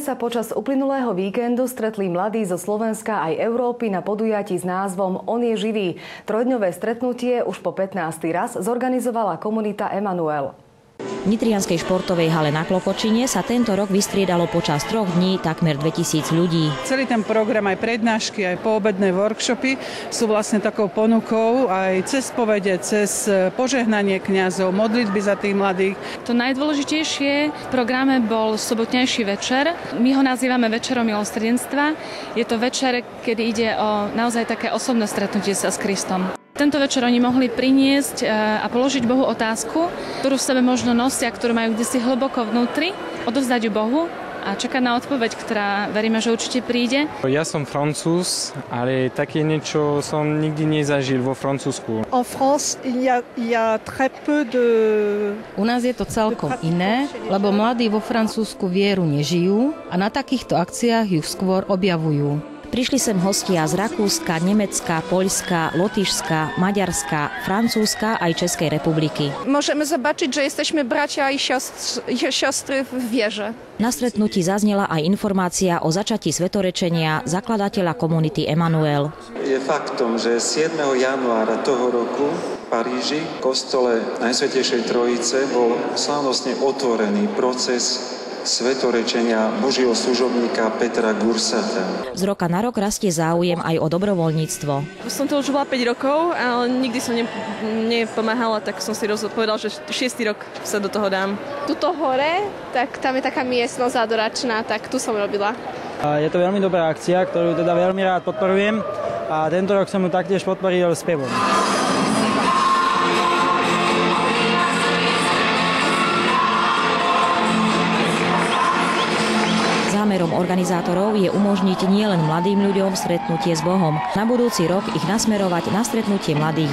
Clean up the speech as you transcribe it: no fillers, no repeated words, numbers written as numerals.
Sa počas uplynulého víkendu stretli mladí zo Slovenska aj Európy na podujatí s názvom On je živý. Trojdňové stretnutie už po 15. raz zorganizovala komunita Emanuel. V nitrianskej športovej hale na Klokočine sa tento rok vystriedalo počas 3 dní takmer 2000 ľudí. Celý ten program, aj prednášky, aj poobedné workshopy sú vlastne takou ponukou aj cez povede, cez požehnanie kňazov, modlitby za tých mladých. To najdôležitejšie v programe bol sobotnejší večer. My ho nazývame Večerom milosrdenstva. Je to večer, kedy ide o naozaj také osobné stretnutie sa s Kristom. Tento večer oni mohli priniesť a položiť Bohu otázku, ktorú v sebe možno nosia, ktorú majú kdesi hlboko vnútri, odovzdať ju Bohu a čakať na odpoveď, ktorá veríme, že určite príde. Ja som Francúz, ale také niečo som nikdy nezažil vo Francúzsku. En France, il y a très peu de... U nás je to celkom iné, lebo mladí vo Francúzsku vieru nežijú a na takýchto akciách ju skôr objavujú. Prišli sem hostia z Rakúska, Nemecka, Poľska, Lotyšska, Maďarska, Francúzska aj Českej republiky. Możemy zobaczyć, że jesteśmy bracia i siostry w wierze. Na stretnutí zaznela aj informácia o začatí svetorečenia zakladateľa komunity Emanuel. Je faktom, že 7. januára toho roku v Paríži v kostole Najsvätejšej Trojice bol slávnostne otvorený proces svetorečenia Božieho služobníka Petra Gursata. Z roka na rok rastie záujem aj o dobrovoľníctvo. Som to už bola 5 rokov, ale nikdy som nepomáhala, tak som si povedal, že 6. rok sa do toho dám. Tuto hore, tak tam je taká miestnosť adoračná, tak tu som robila. Je to veľmi dobrá akcia, ktorú teda veľmi rád podporujem a tento rok som ju taktiež podporil spevom. Zámerom organizátorov je umožniť nielen mladým ľuďom stretnutie s Bohom. Na budúci rok ich nasmerovať na stretnutie mladých